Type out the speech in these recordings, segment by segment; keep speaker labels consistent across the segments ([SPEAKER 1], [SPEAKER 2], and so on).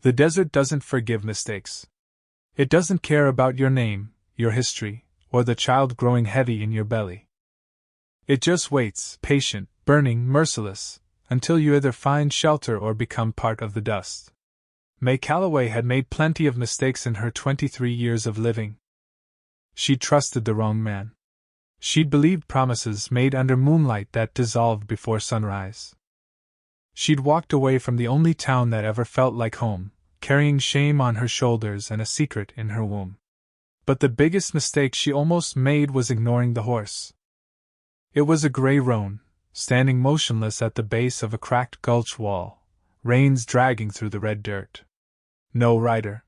[SPEAKER 1] The desert doesn't forgive mistakes. It doesn't care about your name, your history, or the child growing heavy in your belly. It just waits, patient, burning, merciless, until you either find shelter or become part of the dust. May Calloway had made plenty of mistakes in her 23 years of living. She'd trusted the wrong man. She'd believed promises made under moonlight that dissolved before sunrise. She'd walked away from the only town that ever felt like home, carrying shame on her shoulders and a secret in her womb. But the biggest mistake she almost made was ignoring the horse. It was a gray roan, standing motionless at the base of a cracked gulch wall, reins dragging through the red dirt. No rider.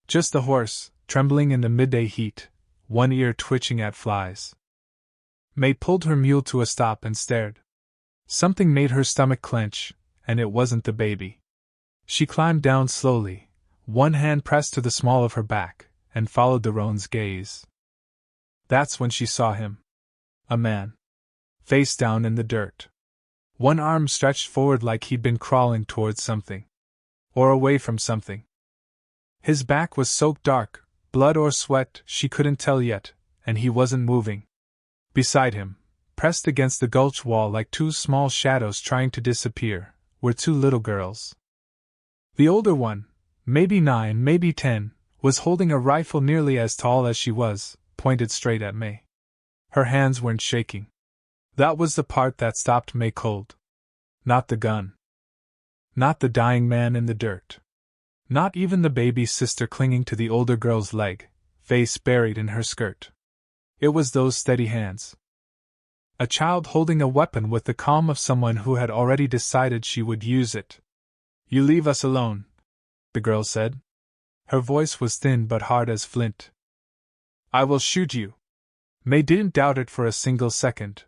[SPEAKER 1] Just the horse, trembling in the midday heat, one ear twitching at flies. May pulled her mule to a stop and stared. Something made her stomach clench, and it wasn't the baby. She climbed down slowly, one hand pressed to the small of her back, and followed the roan's gaze. That's when she saw him. A man. Face down in the dirt. One arm stretched forward like he'd been crawling towards something. Or away from something. His back was soaked dark, blood or sweat, she couldn't tell yet, and he wasn't moving. Beside him, pressed against the gulch wall like two small shadows trying to disappear, were two little girls. The older one, maybe 9, maybe 10, was holding a rifle nearly as tall as she was, pointed straight at May. Her hands weren't shaking. That was the part that stopped May cold. Not the gun. Not the dying man in the dirt. Not even the baby's sister clinging to the older girl's leg, face buried in her skirt. It was those steady hands. A child holding a weapon with the calm of someone who had already decided she would use it. "You leave us alone," the girl said. Her voice was thin but hard as flint. "I will shoot you." May didn't doubt it for a single second.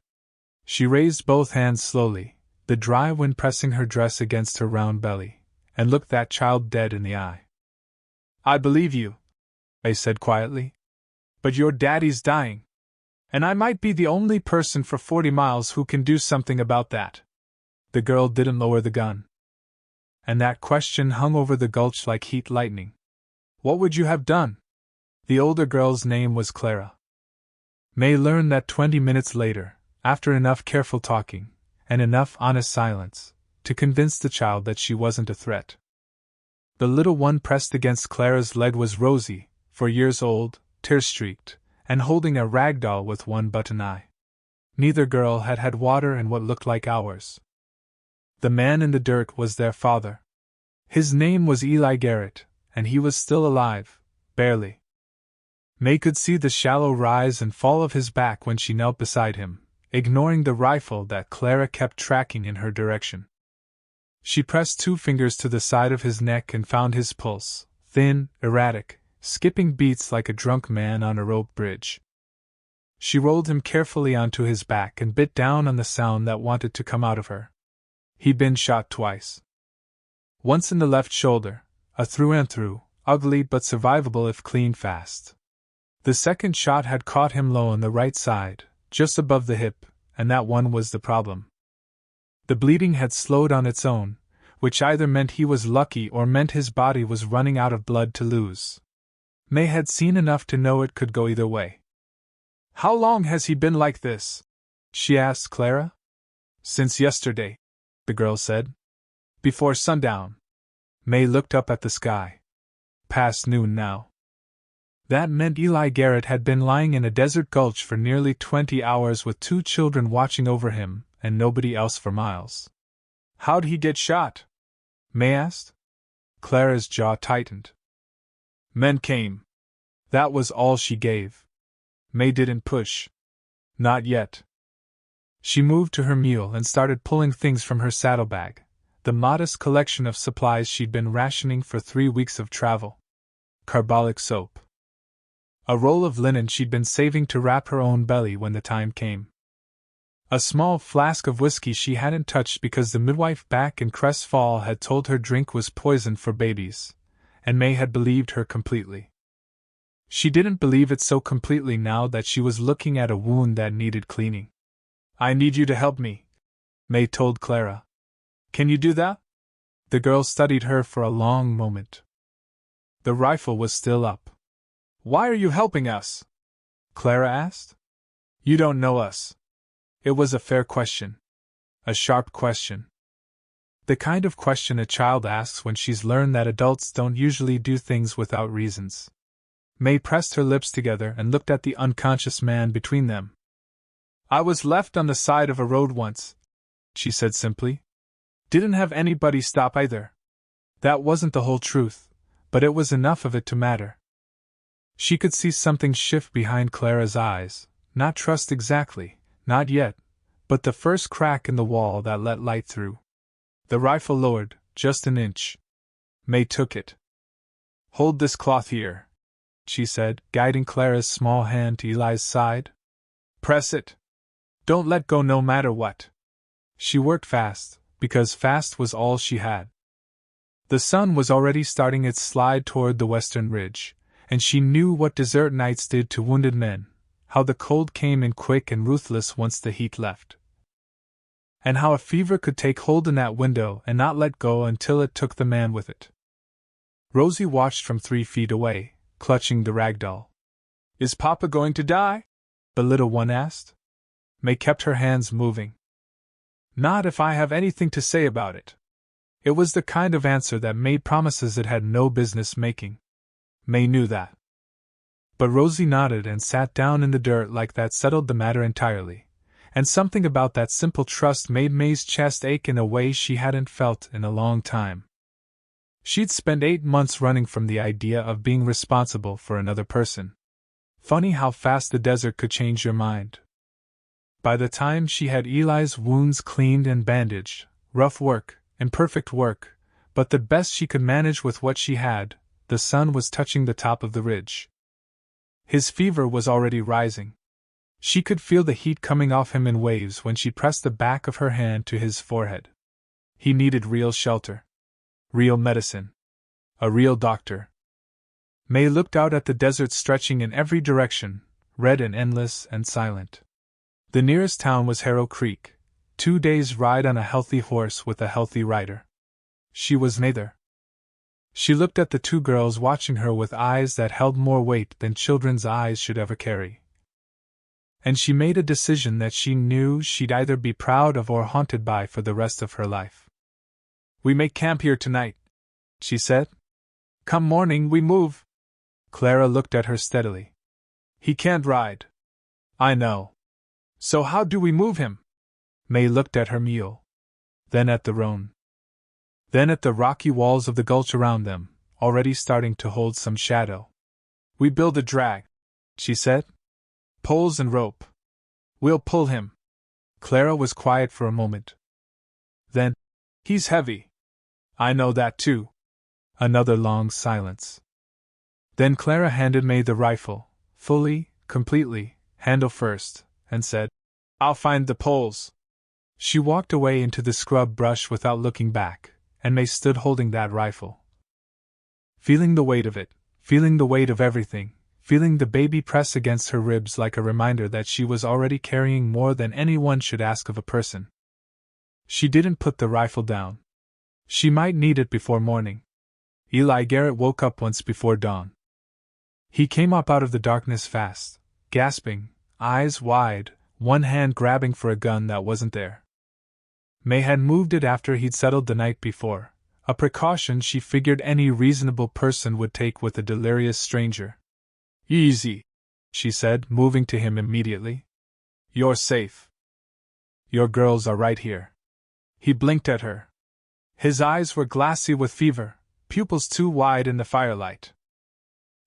[SPEAKER 1] She raised both hands slowly, the dry wind pressing her dress against her round belly, and looked that child dead in the eye. "I believe you," May said quietly. "But your daddy's dying. And I might be the only person for 40 miles who can do something about that." The girl didn't lower the gun. And that question hung over the gulch like heat lightning. "What would you have done?" The older girl's name was Clara. May learned that 20 minutes later, after enough careful talking, and enough honest silence, to convince the child that she wasn't a threat. The little one pressed against Clara's leg was rosy, 4 years old, tear-streaked, and holding a rag doll with one button eye. Neither girl had had water in what looked like hours. The man in the dirt was their father. His name was Eli Garrett, and he was still alive, barely. May could see the shallow rise and fall of his back when she knelt beside him, ignoring the rifle that Clara kept tracking in her direction. She pressed 2 fingers to the side of his neck and found his pulse, thin, erratic, skipping beats like a drunk man on a rope bridge. She rolled him carefully onto his back and bit down on the sound that wanted to come out of her. He'd been shot twice. Once in the left shoulder, a through-and-through, ugly but survivable if clean fast. The second shot had caught him low on the right side, just above the hip, and that one was the problem. The bleeding had slowed on its own, which either meant he was lucky or meant his body was running out of blood to lose. May had seen enough to know it could go either way. "How long has he been like this?" she asked Clara. "Since yesterday," the girl said. "Before sundown." May looked up at the sky. Past noon now. That meant Eli Garrett had been lying in a desert gulch for nearly 20 hours with 2 children watching over him, and nobody else for miles. "How'd he get shot?" May asked. Clara's jaw tightened. "Men came." That was all she gave. May didn't push. Not yet. She moved to her mule and started pulling things from her saddlebag, the modest collection of supplies she'd been rationing for 3 weeks of travel. Carbolic soap. A roll of linen she'd been saving to wrap her own belly when the time came. A small flask of whiskey she hadn't touched because the midwife back in Crest Fall had told her drink was poison for babies, and May had believed her completely. She didn't believe it so completely now that she was looking at a wound that needed cleaning. "I need you to help me," May told Clara. "Can you do that?" The girl studied her for a long moment. The rifle was still up. "Why are you helping us?" Clara asked. "You don't know us." It was a fair question. A sharp question. The kind of question a child asks when she's learned that adults don't usually do things without reasons. May pressed her lips together and looked at the unconscious man between them. "I was left on the side of a road once," she said simply. "Didn't have anybody stop either." That wasn't the whole truth, but it was enough of it to matter. She could see something shift behind Clara's eyes, not trust exactly, not yet, but the first crack in the wall that let light through. The rifle lowered, just an inch. May took it. "Hold this cloth here," she said, guiding Clara's small hand to Eli's side. "Press it. Don't let go no matter what." She worked fast, because fast was all she had. The sun was already starting its slide toward the western ridge, and she knew what desert nights did to wounded men, how the cold came in quick and ruthless once the heat left, and how a fever could take hold in that window and not let go until it took the man with it. Rosie watched from 3 feet away, clutching the rag doll. "Is Papa going to die?" the little one asked. May kept her hands moving. "Not if I have anything to say about it." It was the kind of answer that made promises it had no business making. May knew that. But Rosie nodded and sat down in the dirt like that settled the matter entirely, and something about that simple trust made May's chest ache in a way she hadn't felt in a long time. She'd spent 8 months running from the idea of being responsible for another person. Funny how fast the desert could change your mind. By the time she had Eli's wounds cleaned and bandaged, rough work, imperfect work, but the best she could manage with what she had, the sun was touching the top of the ridge. His fever was already rising. She could feel the heat coming off him in waves when she pressed the back of her hand to his forehead. He needed real shelter. Real medicine. A real doctor. May looked out at the desert stretching in every direction, red and endless and silent. The nearest town was Harrow Creek, 2 days' ride on a healthy horse with a healthy rider. She was neither. She looked at the 2 girls watching her with eyes that held more weight than children's eyes should ever carry. And she made a decision that she knew she'd either be proud of or haunted by for the rest of her life. "We make camp here tonight," she said. "Come morning we move." Clara looked at her steadily. "He can't ride." "I know. So how do we move him?" May looked at her mule. Then at the roan. Then at the rocky walls of the gulch around them, already starting to hold some shadow. "We build a drag," she said. "Poles and rope. We'll pull him." Clara was quiet for a moment. Then, "He's heavy." "I know that too." Another long silence. Then Clara handed May the rifle, fully, completely, handle first, and said, "I'll find the poles." She walked away into the scrub brush without looking back, and May stood holding that rifle. Feeling the weight of it, feeling the weight of everything, feeling the baby press against her ribs like a reminder that she was already carrying more than anyone should ask of a person. She didn't put the rifle down. She might need it before morning. Eli Garrett woke up once before dawn. He came up out of the darkness fast, gasping, eyes wide, one hand grabbing for a gun that wasn't there. May had moved it after he'd settled the night before, a precaution she figured any reasonable person would take with a delirious stranger. "Easy," she said, moving to him immediately. "You're safe. Your girls are right here." He blinked at her. His eyes were glassy with fever, pupils too wide in the firelight.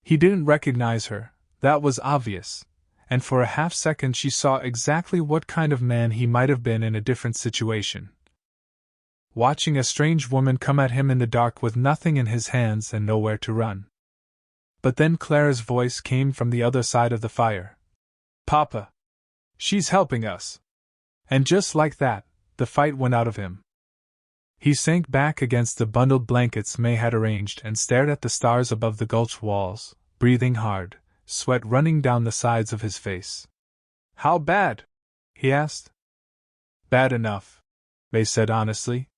[SPEAKER 1] He didn't recognize her, that was obvious, and for a half-second she saw exactly what kind of man he might have been in a different situation. Watching a strange woman come at him in the dark with nothing in his hands and nowhere to run. But then Clara's voice came from the other side of the fire. "Papa! She's helping us!" And just like that, the fight went out of him. He sank back against the bundled blankets May had arranged and stared at the stars above the gulch walls, breathing hard, sweat running down the sides of his face. "How bad?" he asked. "Bad enough," May said honestly.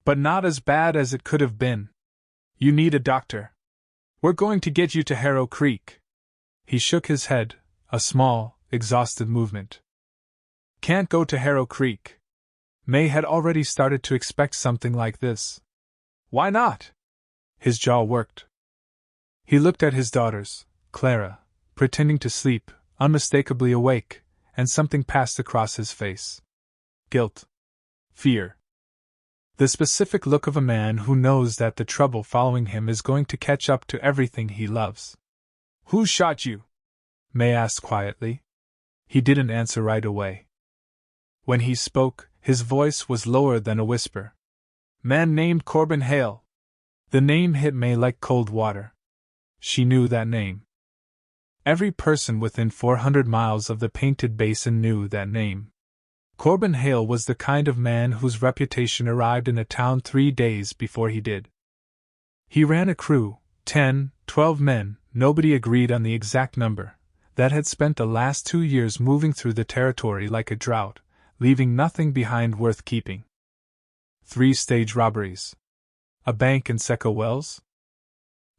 [SPEAKER 1] But not as bad as it could have been. You need a doctor. We're going to get you to Harrow Creek. He shook his head, a small, exhausted movement. Can't go to Harrow Creek. May had already started to expect something like this. Why not? His jaw worked. He looked at his daughters, Clara, pretending to sleep, unmistakably awake, and something passed across his face. Guilt. Fear. The specific look of a man who knows that the trouble following him is going to catch up to everything he loves. Who shot you? May asked quietly. He didn't answer right away. When he spoke, his voice was lower than a whisper. Man named Corbin Hale. The name hit May like cold water. She knew that name. Every person within 400 miles of the Painted Basin knew that name. Corbin Hale was the kind of man whose reputation arrived in a town 3 days before he did. He ran a crew, 10, 12 men, nobody agreed on the exact number, that had spent the last 2 years moving through the territory like a drought, leaving nothing behind worth keeping. 3 stage robberies. A bank in Seco Wells?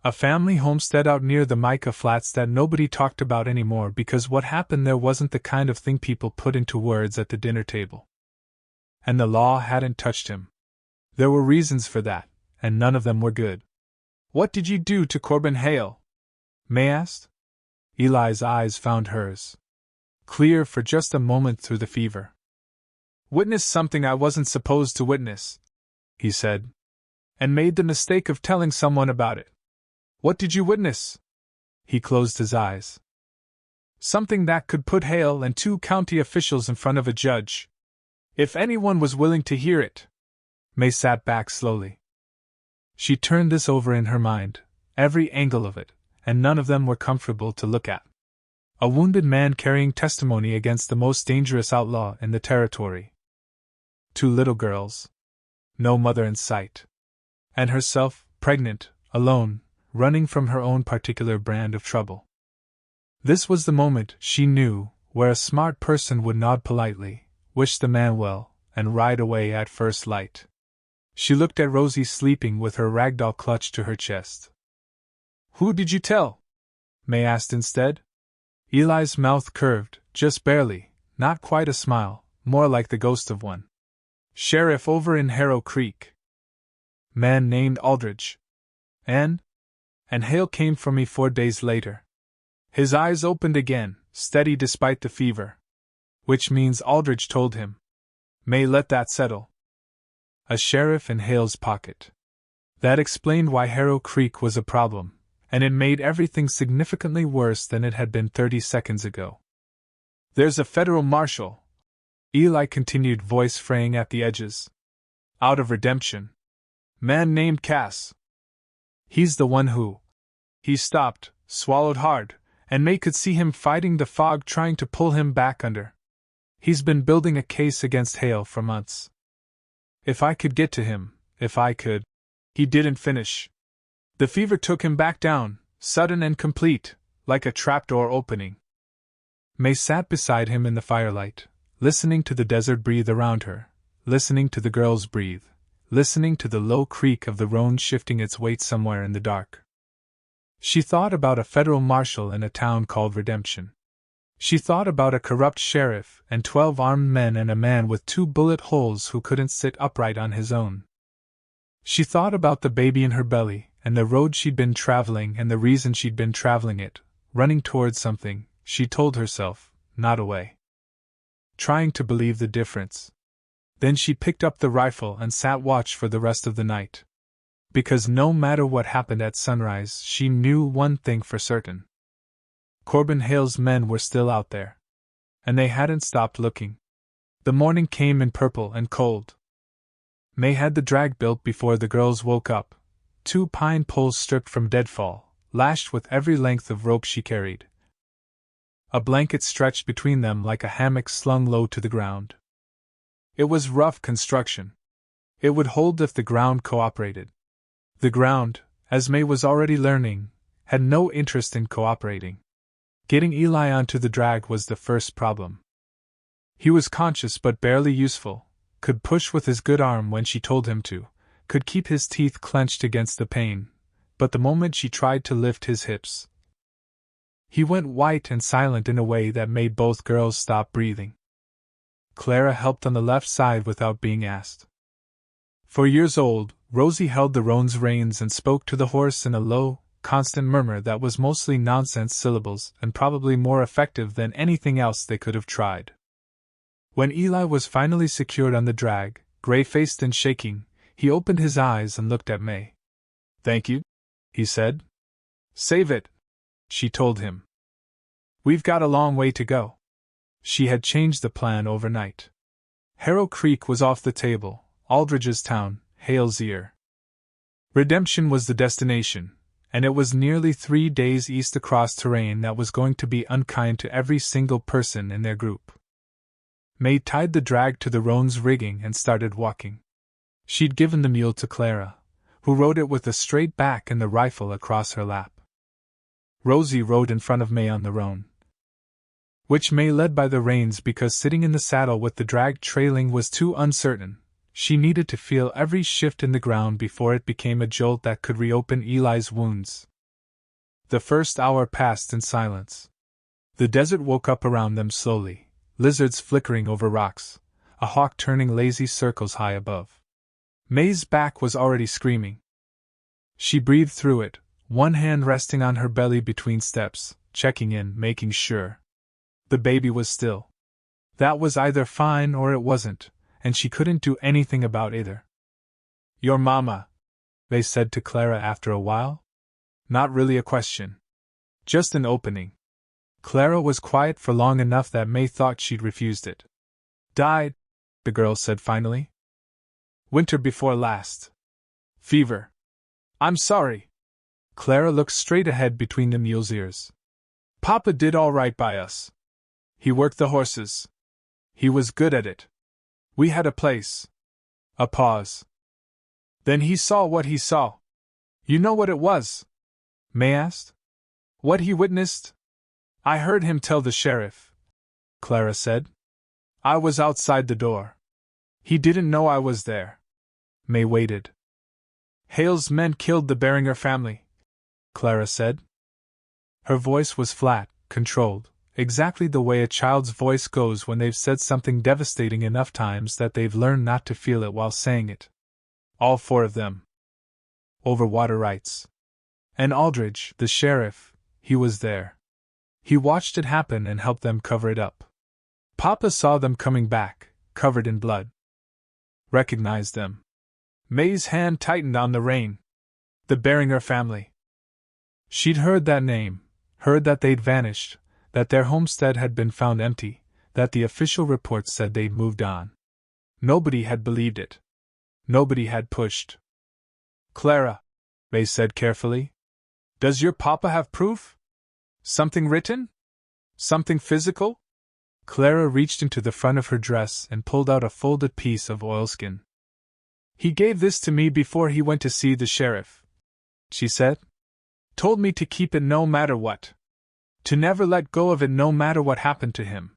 [SPEAKER 1] A family homestead out near the Mica Flats that nobody talked about anymore because what happened there wasn't the kind of thing people put into words at the dinner table. And the law hadn't touched him. There were reasons for that, and none of them were good. What did you do to Corbin Hale? May asked. Eli's eyes found hers. Clear for just a moment through the fever. Witnessed something I wasn't supposed to witness, he said. And made the mistake of telling someone about it. What did you witness? He closed his eyes. Something that could put Hale and 2 county officials in front of a judge. If anyone was willing to hear it. May sat back slowly. She turned this over in her mind, every angle of it, and none of them were comfortable to look at. A wounded man carrying testimony against the most dangerous outlaw in the territory. 2 little girls. No mother in sight. And herself, pregnant, alone, running from her own particular brand of trouble. This was the moment, she knew, where a smart person would nod politely, wish the man well, and ride away at first light. She looked at Rosie sleeping with her ragdoll clutched to her chest. Who did you tell? May asked instead. Eli's mouth curved, just barely, not quite a smile, more like the ghost of one. Sheriff over in Harrow Creek. Man named Aldridge. And Hale came for me 4 days later. His eyes opened again, steady despite the fever. Which means Aldridge told him. May let that settle. A sheriff in Hale's pocket. That explained why Harrow Creek was a problem, and it made everything significantly worse than it had been 30 seconds ago. There's a federal marshal, Eli continued, voice fraying at the edges. Out of redemption. Man named Cass. He's the one who. He stopped, swallowed hard, and May could see him fighting the fog trying to pull him back under. He's been building a case against Hale for months. If I could get to him, if I could. He didn't finish. The fever took him back down, sudden and complete, like a trapdoor opening. May sat beside him in the firelight, listening to the desert breathe around her, listening to the girls breathe, listening to the low creak of the roan shifting its weight somewhere in the dark. She thought about a federal marshal in a town called Redemption. She thought about a corrupt sheriff and 12 armed men and a man with 2 bullet holes who couldn't sit upright on his own. She thought about the baby in her belly and the road she'd been traveling and the reason she'd been traveling it, running towards something, she told herself, not away. Trying to believe the difference. Then she picked up the rifle and sat watch for the rest of the night. Because no matter what happened at sunrise, she knew one thing for certain. Corbin Hale's men were still out there. And they hadn't stopped looking. The morning came in purple and cold. May had the drag built before the girls woke up, 2 pine poles stripped from deadfall, lashed with every length of rope she carried. A blanket stretched between them like a hammock slung low to the ground. It was rough construction. It would hold if the ground cooperated. The ground, as May was already learning, had no interest in cooperating. Getting Eli onto the drag was the first problem. He was conscious but barely useful, could push with his good arm when she told him to, could keep his teeth clenched against the pain, but the moment she tried to lift his hips, he went white and silent in a way that made both girls stop breathing. Clara helped on the left side without being asked. 4 years old, Rosie held the roan's reins and spoke to the horse in a low, constant murmur that was mostly nonsense syllables and probably more effective than anything else they could have tried. When Eli was finally secured on the drag, gray-faced and shaking, he opened his eyes and looked at May. "Thank you," he said. "Save it," she told him. "We've got a long way to go." She had changed the plan overnight. Harrow Creek was off the table, Aldridge's town, Hale's ear. Redemption was the destination, and it was nearly 3 days east across terrain that was going to be unkind to every single person in their group. May tied the drag to the roan's rigging and started walking. She'd given the mule to Clara, who rode it with a straight back and the rifle across her lap. Rosie rode in front of May on the roan, which May led by the reins because sitting in the saddle with the drag trailing was too uncertain. She needed to feel every shift in the ground before it became a jolt that could reopen Eli's wounds. The first hour passed in silence. The desert woke up around them slowly, lizards flickering over rocks, a hawk turning lazy circles high above. May's back was already screaming. She breathed through it, one hand resting on her belly between steps, checking in, making sure. The baby was still. That was either fine or it wasn't, and she couldn't do anything about either. "Your mama," they said to Clara after a while. Not really a question. Just an opening. Clara was quiet for long enough that May thought she'd refused it. "Died," the girl said finally. "Winter before last. Fever." "I'm sorry." Clara looked straight ahead between the mule's ears. "Papa did all right by us. He worked the horses. He was good at it. We had a place." A pause. "Then he saw what he saw." "You know what it was?" May asked. "What he witnessed?" "I heard him tell the sheriff," Clara said. "I was outside the door. He didn't know I was there." May waited. "Hale's men killed the Beringer family," Clara said. Her voice was flat, controlled, exactly the way a child's voice goes when they've said something devastating enough times that they've learned not to feel it while saying it. "All 4 of them. Over water rights. And Aldridge, the sheriff, he was there. He watched it happen and helped them cover it up. Papa saw them coming back, covered in blood. Recognized them." May's hand tightened on the rein. "The Beringer family." She'd heard that name, heard that they'd vanished, that their homestead had been found empty, that the official reports said they'd moved on. Nobody had believed it. Nobody had pushed. "Clara," May said carefully, "does your papa have proof? Something written? Something physical?" Clara reached into the front of her dress and pulled out a folded piece of oilskin. "He gave this to me before he went to see the sheriff," she said. "Told me to keep it no matter what. To never let go of it no matter what happened to him."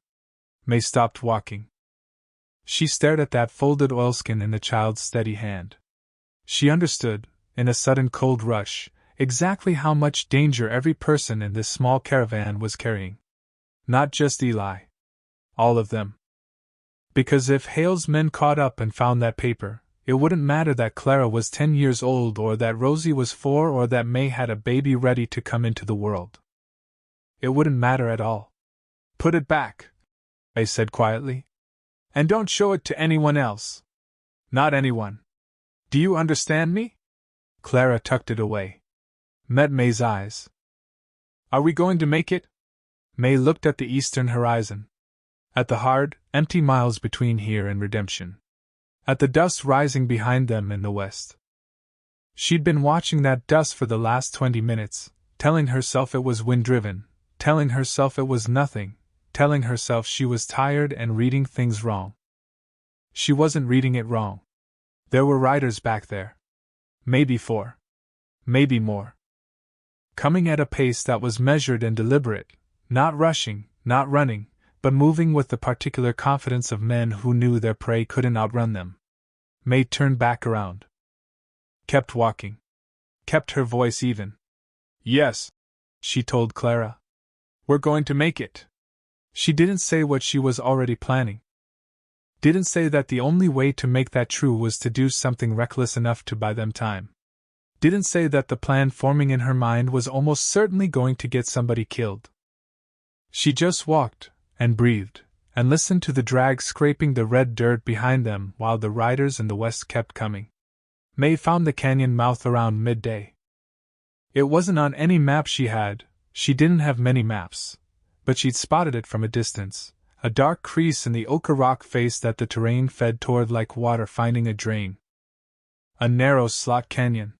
[SPEAKER 1] May stopped walking. She stared at that folded oilskin in the child's steady hand. She understood, in a sudden cold rush, exactly how much danger every person in this small caravan was carrying. Not just Eli. All of them. Because if Hale's men caught up and found that paper, it wouldn't matter that Clara was 10 years old or that Rosie was 4 or that May had a baby ready to come into the world. It wouldn't matter at all. "Put it back," May said quietly. "And don't show it to anyone else. Not anyone. Do you understand me?" Clara tucked it away. Met May's eyes. "Are we going to make it?" May looked at the eastern horizon. At the hard, empty miles between here and Redemption. At the dust rising behind them in the west. She'd been watching that dust for the last 20 minutes, telling herself it was wind-driven, telling herself it was nothing, telling herself she was tired and reading things wrong. She wasn't reading it wrong. There were riders back there. Maybe 4. Maybe more. Coming at a pace that was measured and deliberate, not rushing, not running, but moving with the particular confidence of men who knew their prey couldn't outrun them. May turned back around. kept walking, kept her voice even. Yes, she told Clara. We're going to make it. She didn't say what she was already planning. Didn't say that the only way to make that true was to do something reckless enough to buy them time. Didn't say that the plan forming in her mind was almost certainly going to get somebody killed. She just walked, and breathed, and listened to the drag scraping the red dirt behind them while the riders in the west kept coming. May found the canyon mouth around midday. It wasn't on any map she didn't have many maps, but she'd spotted it from a distance, a dark crease in the ochre rock face that the terrain fed toward like water finding a drain. A narrow slot canyon,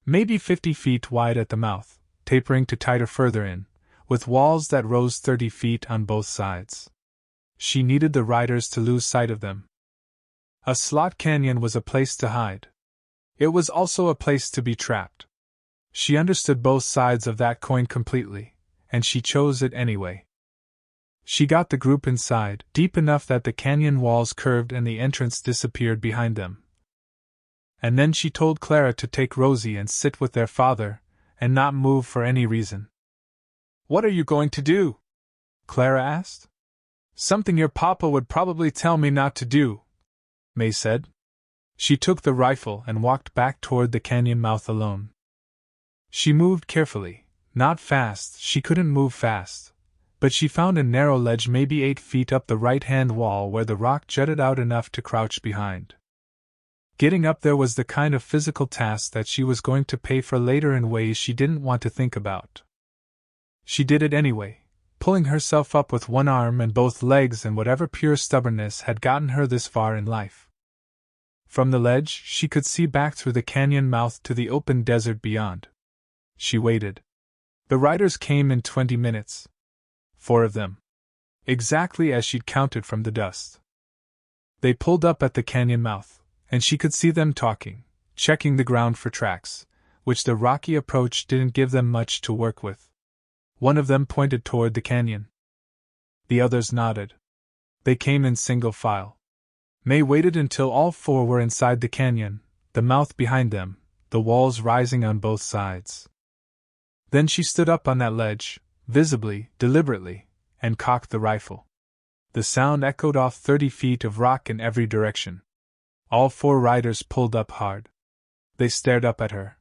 [SPEAKER 1] maybe 50 feet wide at the mouth, tapering to tighter further in, with walls that rose 30 feet on both sides. She needed the riders to lose sight of them. A slot canyon was a place to hide. It was also a place to be trapped. She understood both sides of that coin completely, and she chose it anyway. She got the group inside, deep enough that the canyon walls curved and the entrance disappeared behind them. And then she told Clara to take Rosie and sit with their father, and not move for any reason. What are you going to do? Clara asked. Something your papa would probably tell me not to do, May said. She took the rifle and walked back toward the canyon mouth alone. She moved carefully, not fast, she couldn't move fast, but she found a narrow ledge maybe 8 feet up the right-hand wall where the rock jutted out enough to crouch behind. Getting up there was the kind of physical task that she was going to pay for later in ways she didn't want to think about. She did it anyway, pulling herself up with one arm and both legs and whatever pure stubbornness had gotten her this far in life. From the ledge, she could see back through the canyon mouth to the open desert beyond. She waited. The riders came in 20 minutes. 4 of them. Exactly as she'd counted from the dust. They pulled up at the canyon mouth, and she could see them talking, checking the ground for tracks, which the rocky approach didn't give them much to work with. One of them pointed toward the canyon. The others nodded. They came in single file. May waited until all 4 were inside the canyon, the mouth behind them, the walls rising on both sides. Then she stood up on that ledge, visibly, deliberately, and cocked the rifle. The sound echoed off 30 feet of rock in every direction. All 4 riders pulled up hard. They stared up at her.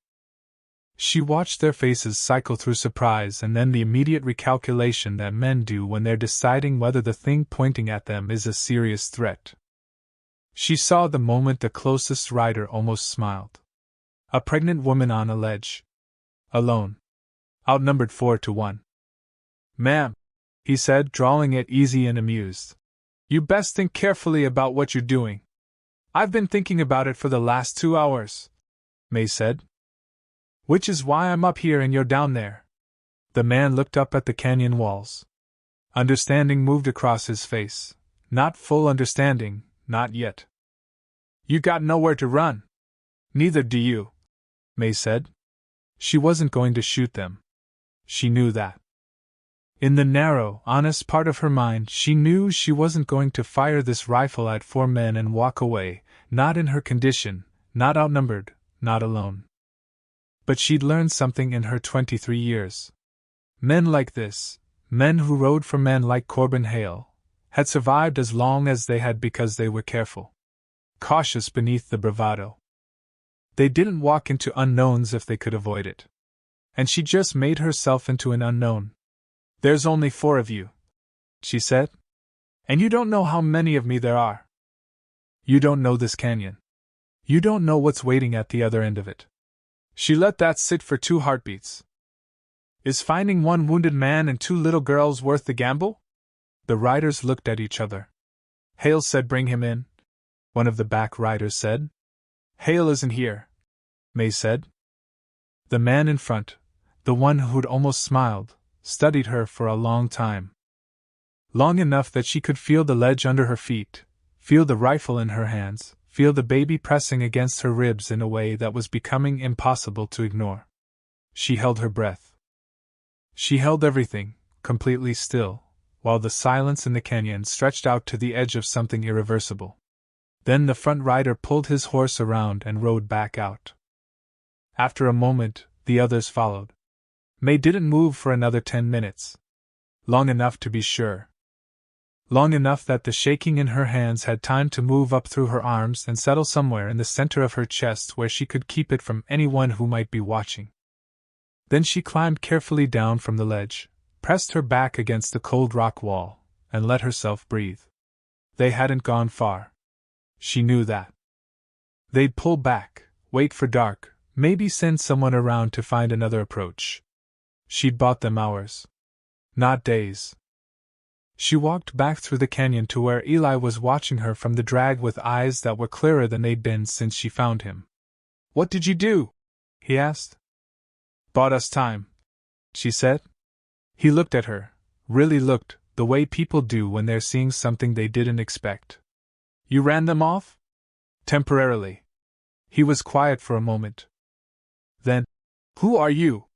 [SPEAKER 1] She watched their faces cycle through surprise and then the immediate recalculation that men do when they're deciding whether the thing pointing at them is a serious threat. She saw the moment the closest rider almost smiled. A pregnant woman on a ledge. Alone. Outnumbered 4-1. Ma'am, he said, drawling it easy and amused. You best think carefully about what you're doing. I've been thinking about it for the last 2 hours, May said. Which is why I'm up here and you're down there. The man looked up at the canyon walls. Understanding moved across his face. Not full understanding, not yet. You got nowhere to run. Neither do you, May said. She wasn't going to shoot them. She knew that. In the narrow, honest part of her mind, she knew she wasn't going to fire this rifle at 4 men and walk away, not in her condition, not outnumbered, not alone. But she'd learned something in her 23 years. Men like this, men who rode for men like Corbin Hale, had survived as long as they had because they were careful. Cautious beneath the bravado. They didn't walk into unknowns if they could avoid it. And she just made herself into an unknown. There's only 4 of you, she said. And you don't know how many of me there are. You don't know this canyon. You don't know what's waiting at the other end of it. She let that sit for 2 heartbeats. Is finding 1 wounded man and 2 little girls worth the gamble? The riders looked at each other. Hale said bring him in, one of the back riders said. Hale isn't here, May said. The man in front, the one who'd almost smiled, studied her for a long time. Long enough that she could feel the ledge under her feet, feel the rifle in her hands, feel the baby pressing against her ribs in a way that was becoming impossible to ignore. She held her breath. She held everything, completely still, while the silence in the canyon stretched out to the edge of something irreversible. Then the front rider pulled his horse around and rode back out. After a moment, the others followed. May didn't move for another 10 minutes. Long enough to be sure. Long enough that the shaking in her hands had time to move up through her arms and settle somewhere in the center of her chest where she could keep it from anyone who might be watching. Then she climbed carefully down from the ledge, pressed her back against the cold rock wall, and let herself breathe. They hadn't gone far. She knew that. They'd pull back, wait for dark, maybe send someone around to find another approach. She'd bought them hours. Not days. She walked back through the canyon to where Eli was watching her from the drag with eyes that were clearer than they'd been since she found him. "What did you do?" he asked. "Bought us time," she said. He looked at her, really looked, the way people do when they're seeing something they didn't expect. "You ran them off?" "Temporarily." He was quiet for a moment. Then, "Who are you?"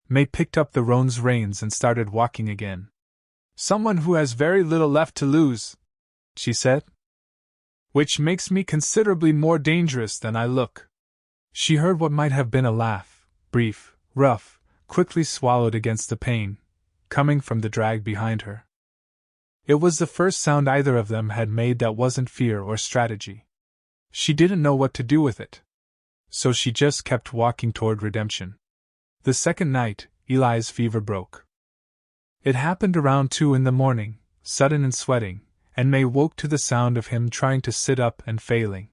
[SPEAKER 1] May picked up the roan's reins and started walking again. "Someone who has very little left to lose," she said. "Which makes me considerably more dangerous than I look." She heard what might have been a laugh, brief, rough, quickly swallowed against the pain, coming from the drag behind her. It was the first sound either of them had made that wasn't fear or strategy. She didn't know what to do with it. So she just kept walking toward redemption. The second night, Eli's fever broke. It happened around 2 in the morning, sudden and sweating, and May woke to the sound of him trying to sit up and failing.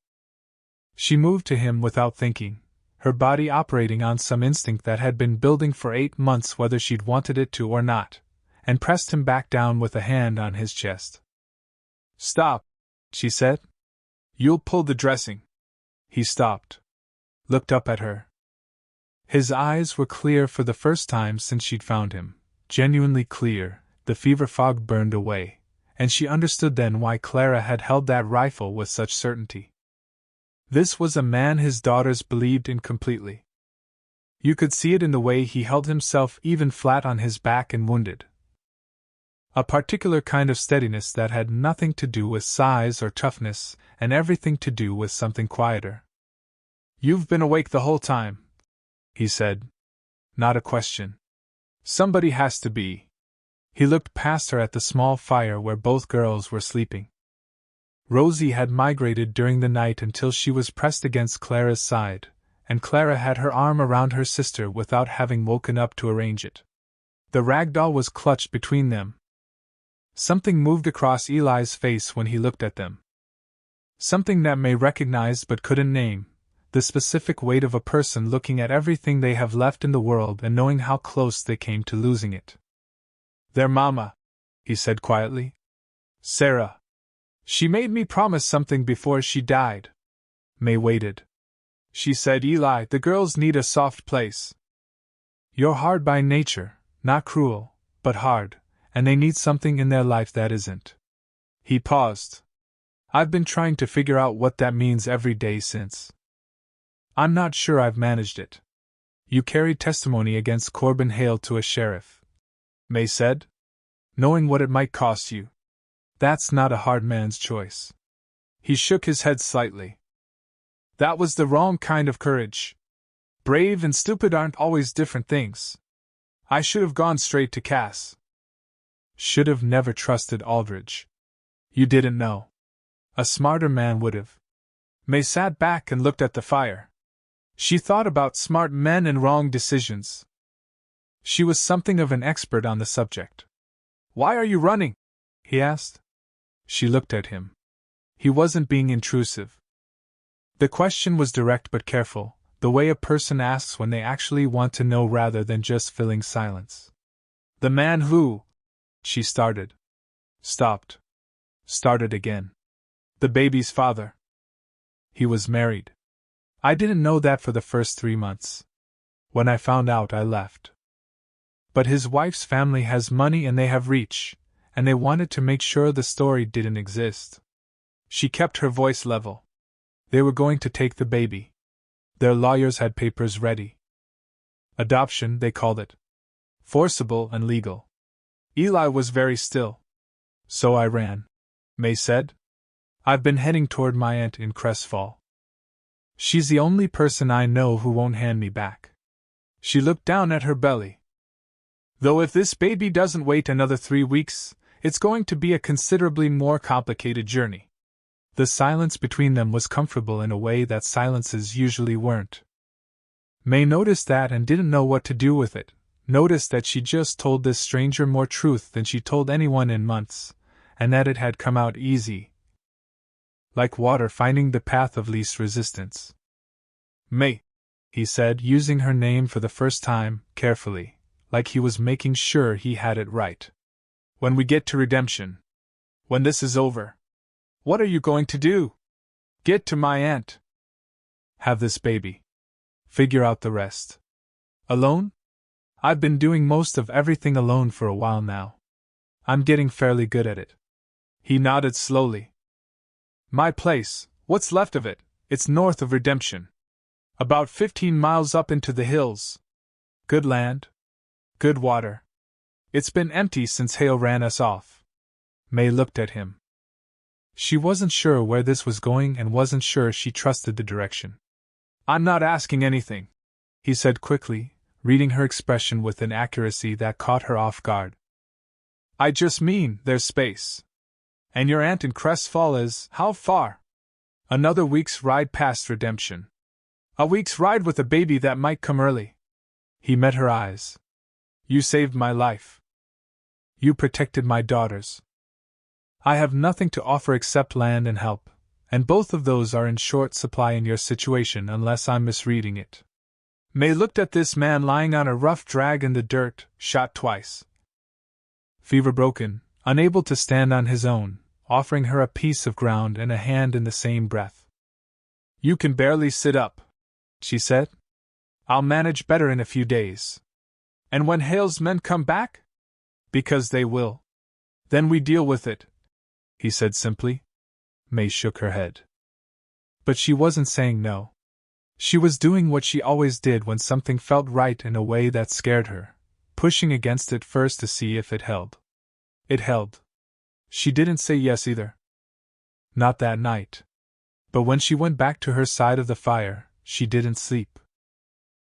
[SPEAKER 1] She moved to him without thinking, her body operating on some instinct that had been building for 8 months whether she'd wanted it to or not, and pressed him back down with a hand on his chest. "Stop," she said. "You'll pull the dressing." He stopped. Looked up at her. His eyes were clear for the first time since she'd found him. Genuinely clear, the fever fog burned away, and she understood then why Clara had held that rifle with such certainty. This was a man his daughters believed in completely. You could see it in the way he held himself even flat on his back and wounded. A particular kind of steadiness that had nothing to do with size or toughness, and everything to do with something quieter. "You've been awake the whole time," he said. Not a question. "Somebody has to be." He looked past her at the small fire where both girls were sleeping. Rosie had migrated during the night until she was pressed against Clara's side, and Clara had her arm around her sister without having woken up to arrange it. The rag doll was clutched between them. Something moved across Eli's face when he looked at them. Something that May recognized but couldn't name. The specific weight of a person looking at everything they have left in the world and knowing how close they came to losing it. "Their mama," he said quietly. "Sarah. She made me promise something before she died." May waited. "She said, Eli, the girls need a soft place. You're hard by nature, not cruel, but hard, and they need something in their life that isn't." He paused. "I've been trying to figure out what that means every day since. I'm not sure I've managed it." "You carried testimony against Corbin Hale to a sheriff," May said, "knowing what it might cost you. That's not a hard man's choice." He shook his head slightly. "That was the wrong kind of courage. Brave and stupid aren't always different things. I should have gone straight to Cass. Should have never trusted Aldridge. You didn't know. A smarter man would have." May sat back and looked at the fire. She thought about smart men and wrong decisions. She was something of an expert on the subject. "Why are you running?" he asked. She looked at him. He wasn't being intrusive. The question was direct but careful, the way a person asks when they actually want to know rather than just filling silence. "The man who—" she started. Stopped. Started again. "The baby's father. He was married. I didn't know that for the first 3 months. When I found out, I left. But his wife's family has money and they have reach, and they wanted to make sure the story didn't exist." She kept her voice level. "They were going to take the baby. Their lawyers had papers ready. Adoption, they called it. Forcible and legal." Eli was very still. "So I ran," May said. "I've been heading toward my aunt in Crestfall." She's the only person I know who won't hand me back. She looked down at her belly. Though if this baby doesn't wait another 3 weeks, it's going to be a considerably more complicated journey. The silence between them was comfortable in a way that silences usually weren't. May noticed that and didn't know what to do with it. Noticed that she just told this stranger more truth than she told anyone in months, and that it had come out easy. Like water finding the path of least resistance. May, he said, using her name for the first time, carefully, like he was making sure he had it right. When we get to redemption. When this is over. What are you going to do? Get to my aunt. Have this baby. Figure out the rest. Alone? I've been doing most of everything alone for a while now. I'm getting fairly good at it. He nodded slowly. My place, what's left of it, it's north of Redemption. About 15 miles up into the hills. Good land. Good water. It's been empty since Hale ran us off. May looked at him. She wasn't sure where this was going and wasn't sure she trusted the direction. I'm not asking anything, he said quickly, reading her expression with an accuracy that caught her off guard. I just mean there's space. And your aunt in Crest Fall is how far? Another week's ride past Redemption. A week's ride with a baby that might come early. He met her eyes. You saved my life. You protected my daughters. I have nothing to offer except land and help, and both of those are in short supply in your situation unless I'm misreading it. May looked at this man lying on a rough drag in the dirt, shot twice. Fever broken, unable to stand on his own, offering her a piece of ground and a hand in the same breath. You can barely sit up, she said. I'll manage better in a few days. And when Hale's men come back? Because they will. Then we deal with it, he said simply. May shook her head. But she wasn't saying no. She was doing what she always did when something felt right in a way that scared her, pushing against it first to see if it held. It held. She didn't say yes either. Not that night. But when she went back to her side of the fire, she didn't sleep.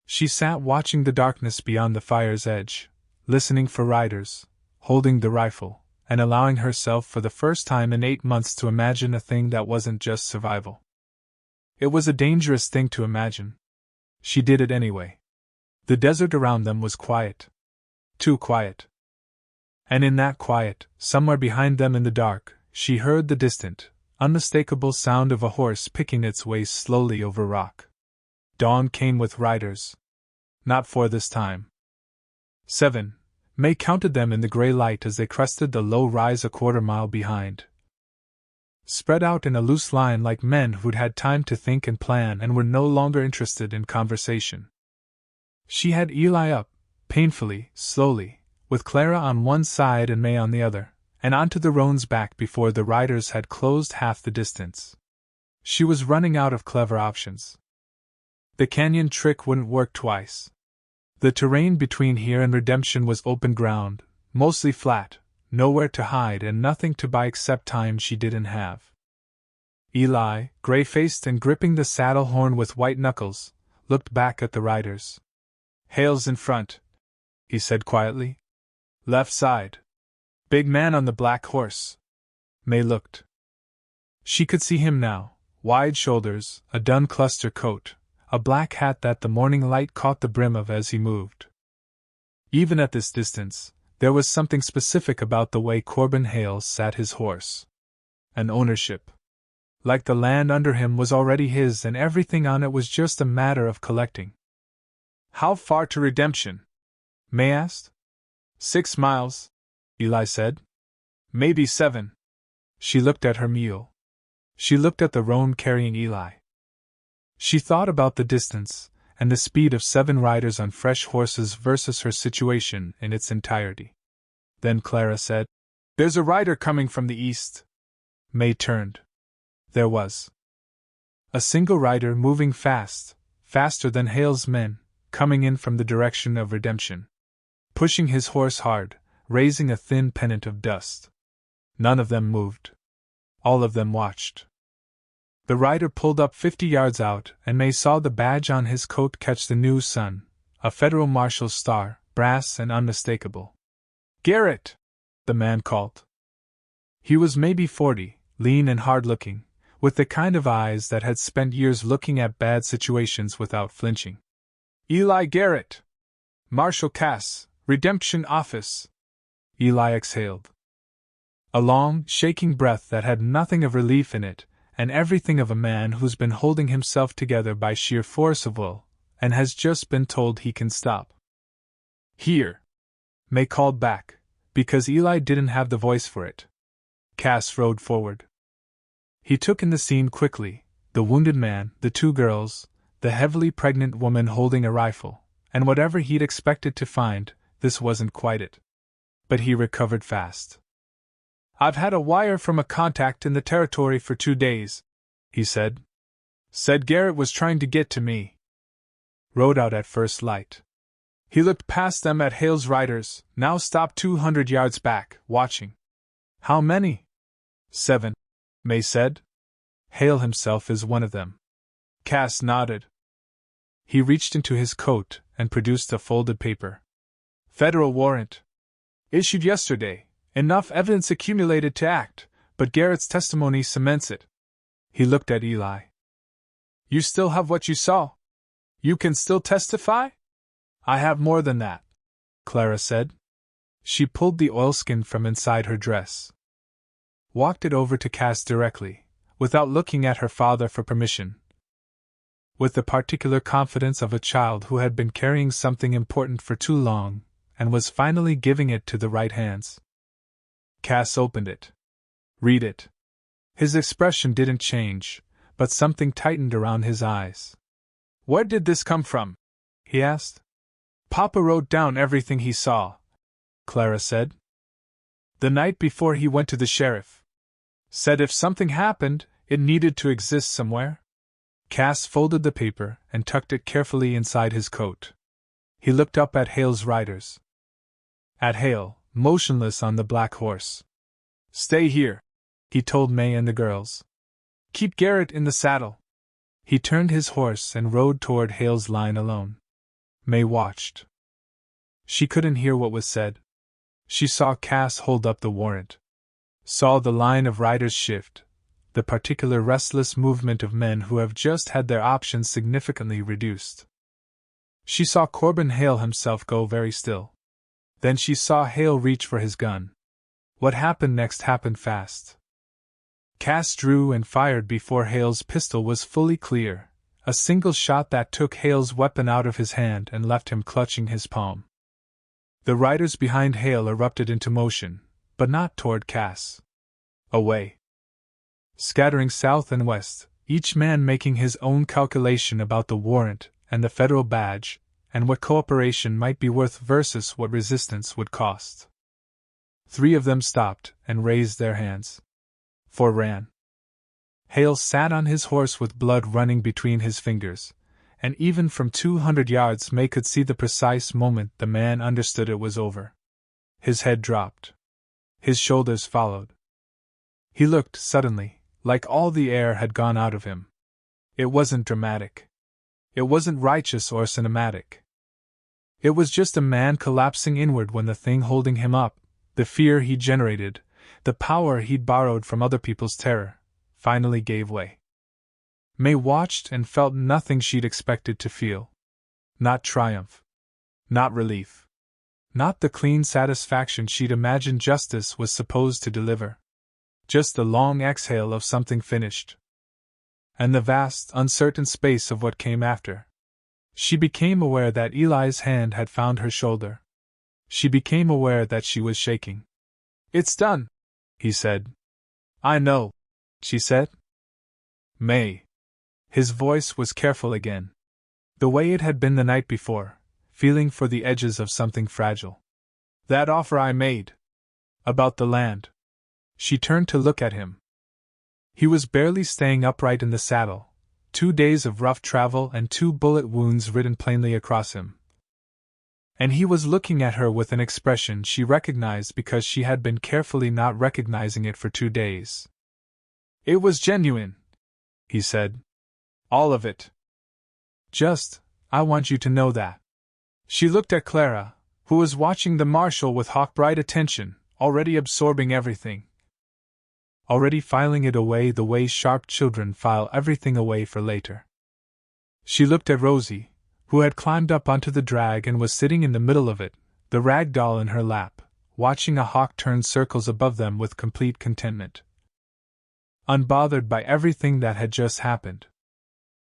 [SPEAKER 1] She sat watching the darkness beyond the fire's edge, listening for riders, holding the rifle, and allowing herself for the first time in 8 months to imagine a thing that wasn't just survival. It was a dangerous thing to imagine. She did it anyway. The desert around them was quiet. Too quiet. And in that quiet, somewhere behind them in the dark, she heard the distant, unmistakable sound of a horse picking its way slowly over rock. Dawn came with riders. Not for this time. 7. May counted them in the gray light as they crested the low rise a quarter-mile behind. Spread out in a loose line like men who'd had time to think and plan and were no longer interested in conversation. She had Eli up, painfully, slowly, with Clara on one side and May on the other, and onto the roan's back before the riders had closed half the distance. She was running out of clever options. The canyon trick wouldn't work twice. The terrain between here and Redemption was open ground, mostly flat, nowhere to hide and nothing to buy except time she didn't have. Eli, gray-faced and gripping the saddle horn with white knuckles, looked back at the riders. Hale's in front, he said quietly. Left side. Big man on the black horse. May looked. She could see him now, wide shoulders, a dun cluster coat, a black hat that the morning light caught the brim of as he moved. Even at this distance, there was something specific about the way Corbin Hale sat his horse. An ownership. Like the land under him was already his and everything on it was just a matter of collecting. How far to Redemption? May asked. 6 miles, Eli said. Maybe 7. She looked at her mule. She looked at the roan carrying Eli. She thought about the distance, and the speed of 7 riders on fresh horses versus her situation in its entirety. Then Clara said, There's a rider coming from the east. May turned. There was. A single rider moving fast, faster than Hale's men, coming in from the direction of Redemption. Pushing his horse hard, raising a thin pennant of dust. None of them moved. All of them watched. The rider pulled up 50 yards out, and May saw the badge on his coat catch the new sun, a federal marshal's star, brass and unmistakable. "Garrett!" the man called. He was maybe 40, lean and hard-looking, with the kind of eyes that had spent years looking at bad situations without flinching. "Eli Garrett! Marshal Cass, Redemption Office!" Eli exhaled. A long, shaking breath that had nothing of relief in it, and everything of a man who's been holding himself together by sheer force of will, and has just been told he can stop. "Here!" May called back, because Eli didn't have the voice for it. Cass rode forward. He took in the scene quickly: the wounded man, the two girls, the heavily pregnant woman holding a rifle, and whatever he'd expected to find, this wasn't quite it. But he recovered fast. "I've had a wire from a contact in the territory for 2 days," he said. "Said Garrett was trying to get to me." Rode out at first light. He looked past them at Hale's riders, now stopped 200 yards back, watching. "How many?" "7, May said. "Hale himself is one of them." Cass nodded. He reached into his coat and produced a folded paper. "Federal warrant. Issued yesterday. Enough evidence accumulated to act, but Garrett's testimony cements it." He looked at Eli. "You still have what you saw? You can still testify?" "I have more than that," Clara said. She pulled the oilskin from inside her dress. Walked it over to Cass directly, without looking at her father for permission. With the particular confidence of a child who had been carrying something important for too long, and was finally giving it to the right hands. Cass opened it. "Read it." His expression didn't change, but something tightened around his eyes. "Where did this come from?" he asked. "Papa wrote down everything he saw," Clara said. "The night before he went to the sheriff. Said if something happened, it needed to exist somewhere." Cass folded the paper and tucked it carefully inside his coat. He looked up at Hale's riders. At Hale, motionless on the black horse. "Stay here," he told May and the girls. "Keep Garrett in the saddle." He turned his horse and rode toward Hale's line alone. May watched. She couldn't hear what was said. She saw Cass hold up the warrant. Saw the line of riders shift, the particular restless movement of men who have just had their options significantly reduced. She saw Corbin Hale himself go very still. Then she saw Hale reach for his gun. What happened next happened fast. Cass drew and fired before Hale's pistol was fully clear, a single shot that took Hale's weapon out of his hand and left him clutching his palm. The riders behind Hale erupted into motion, but not toward Cass. Away. Scattering south and west, each man making his own calculation about the warrant and the federal badge, and what cooperation might be worth versus what resistance would cost. 3 of them stopped and raised their hands. 4 ran. Hale sat on his horse with blood running between his fingers, and even from 200 yards May could see the precise moment the man understood it was over. His head dropped. His shoulders followed. He looked, suddenly, like all the air had gone out of him. It wasn't dramatic. It wasn't righteous or cinematic. It was just a man collapsing inward when the thing holding him up, the fear he generated, the power he'd borrowed from other people's terror, finally gave way. May watched and felt nothing she'd expected to feel. Not triumph. Not relief. Not the clean satisfaction she'd imagined justice was supposed to deliver. Just the long exhale of something finished. And the vast, uncertain space of what came after. She became aware that Eli's hand had found her shoulder. She became aware that she was shaking. "It's done," he said. "I know," she said. "May." His voice was careful again. The way it had been the night before, feeling for the edges of something fragile. "That offer I made. About the land." She turned to look at him. He was barely staying upright in the saddle, 2 days of rough travel and 2 bullet wounds written plainly across him. And he was looking at her with an expression she recognized because she had been carefully not recognizing it for 2 days. It was genuine. he said. All of it. I want you to know that. She looked at Clara, who was watching the Marshal with hawk-bright attention, already absorbing everything. Already filing it away the way sharp children file everything away for later. She looked at Rosie, who had climbed up onto the drag and was sitting in the middle of it, the rag doll in her lap, watching a hawk turn circles above them with complete contentment. Unbothered by everything that had just happened.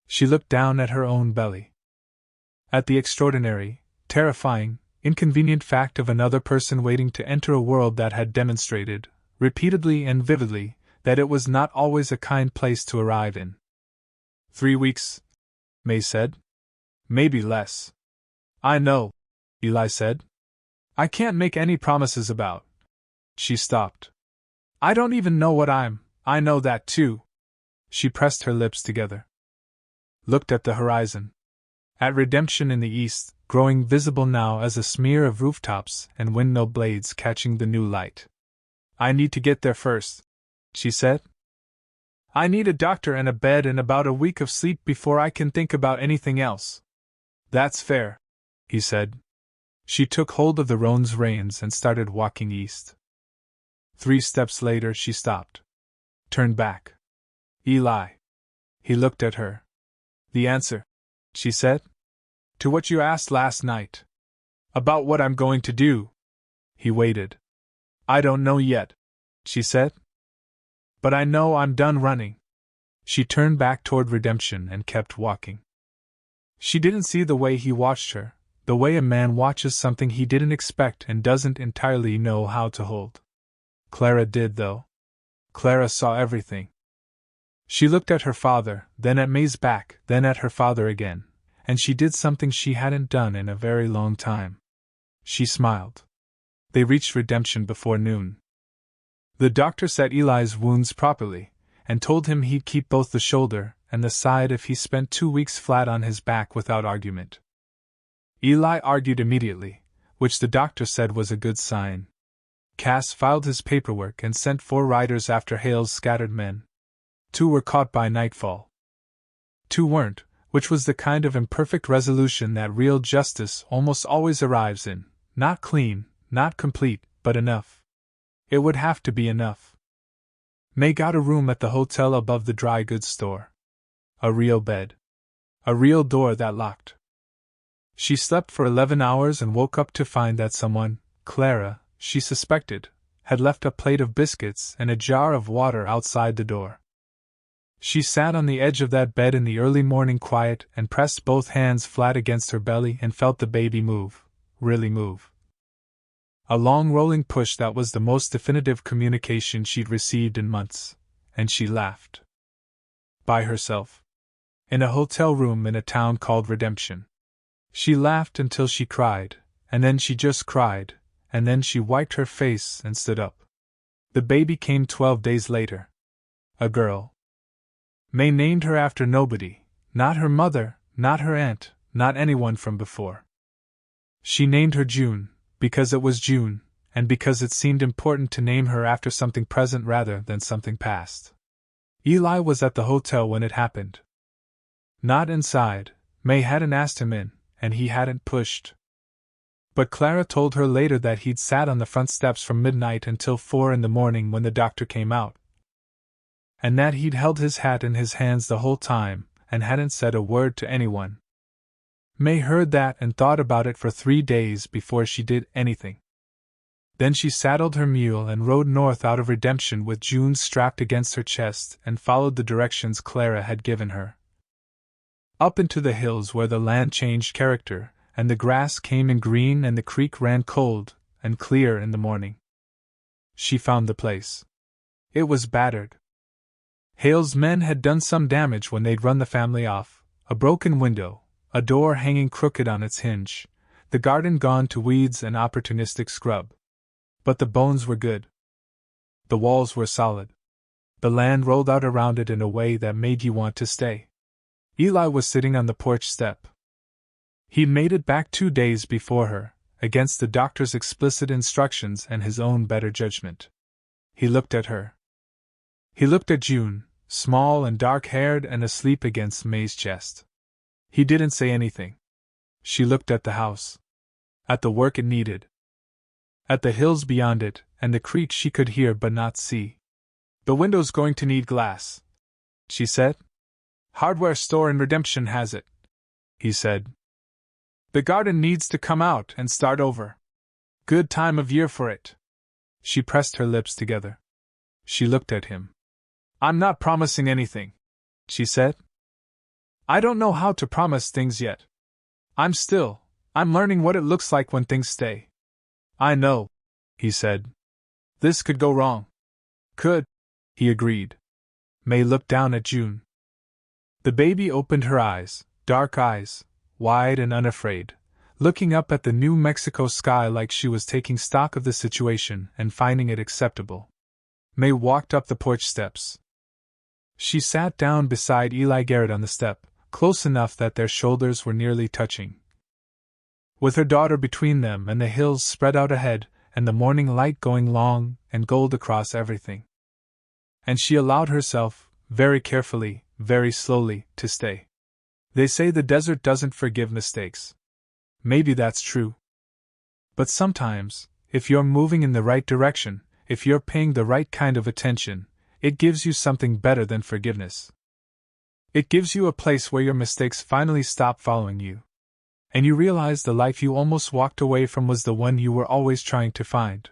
[SPEAKER 1] She looked down at her own belly. At the extraordinary, terrifying, inconvenient fact of another person waiting to enter a world that had demonstrated, repeatedly and vividly, that it was not always a kind place to arrive in. 3 weeks, May said. Maybe less. I know, Eli said. I can't make any promises about. She stopped. I don't even know what I know that too. She pressed her lips together. Looked at the horizon. At redemption in the east, growing visible now as a smear of rooftops and windmill blades catching the new light. I need to get there first, she said. I need a doctor and a bed and about a week of sleep before I can think about anything else. That's fair, he said. She took hold of the roan's reins and started walking east. 3 steps later she stopped. Turned back. Eli. He looked at her. The answer, she said, to what you asked last night. About what I'm going to do. He waited. I don't know yet, she said. But I know I'm done running. She turned back toward redemption and kept walking. She didn't see the way he watched her, the way a man watches something he didn't expect and doesn't entirely know how to hold. Clara did, though. Clara saw everything. She looked at her father, then at May's back, then at her father again, and she did something she hadn't done in a very long time. She smiled. They reached redemption before noon. The doctor set Eli's wounds properly, and told him he'd keep both the shoulder and the side if he spent 2 weeks flat on his back without argument. Eli argued immediately, which the doctor said was a good sign. Cass filed his paperwork and sent 4 riders after Hale's scattered men. 2 were caught by nightfall. 2 weren't, which was the kind of imperfect resolution that real justice almost always arrives in, not clean, not complete, but enough. It would have to be enough. May got a room at the hotel above the dry goods store. A real bed. A real door that locked. She slept for 11 hours and woke up to find that someone, Clara, she suspected, had left a plate of biscuits and a jar of water outside the door. She sat on the edge of that bed in the early morning quiet and pressed both hands flat against her belly and felt the baby move, really move. A long rolling push that was the most definitive communication she'd received in months, and she laughed. By herself. In a hotel room in a town called Redemption. She laughed until she cried, and then she just cried, and then she wiped her face and stood up. The baby came 12 days later. A girl. May named her after nobody, not her mother, not her aunt, not anyone from before. She named her June, because it was June, and because it seemed important to name her after something present rather than something past. Eli was at the hotel when it happened. Not inside, May hadn't asked him in, and he hadn't pushed. But Clara told her later that he'd sat on the front steps from midnight until 4 in the morning when the doctor came out. And that he'd held his hat in his hands the whole time, and hadn't said a word to anyone. May heard that and thought about it for 3 days before she did anything. Then she saddled her mule and rode north out of Redemption with June strapped against her chest and followed the directions Clara had given her. Up into the hills where the land changed character, and the grass came in green and the creek ran cold and clear in the morning. She found the place. It was battered. Hale's men had done some damage when they'd run the family off, a broken window, a door hanging crooked on its hinge, the garden gone to weeds and opportunistic scrub. But the bones were good. The walls were solid. The land rolled out around it in a way that made you want to stay. Eli was sitting on the porch step. He'd made it back 2 days before her, against the doctor's explicit instructions and his own better judgment. He looked at her. He looked at June, small and dark-haired and asleep against May's chest. He didn't say anything. She looked at the house. At the work it needed. At the hills beyond it, and the creek she could hear but not see. The window's going to need glass, she said. Hardware store in Redemption has it, he said. The garden needs to come out and start over. Good time of year for it. She pressed her lips together. She looked at him. I'm not promising anything, she said. I don't know how to promise things yet. I'm learning what it looks like when things stay. I know, he said. This could go wrong. Could, he agreed. May looked down at June. The baby opened her eyes, dark eyes, wide and unafraid, looking up at the New Mexico sky like she was taking stock of the situation and finding it acceptable. May walked up the porch steps. She sat down beside Eli Garrett on the step, close enough that their shoulders were nearly touching. With her daughter between them and the hills spread out ahead, and the morning light going long and gold across everything. And she allowed herself, very carefully, very slowly, to stay. They say the desert doesn't forgive mistakes. Maybe that's true. But sometimes, if you're moving in the right direction, if you're paying the right kind of attention, it gives you something better than forgiveness. It gives you a place where your mistakes finally stop following you. And you realize the life you almost walked away from was the one you were always trying to find.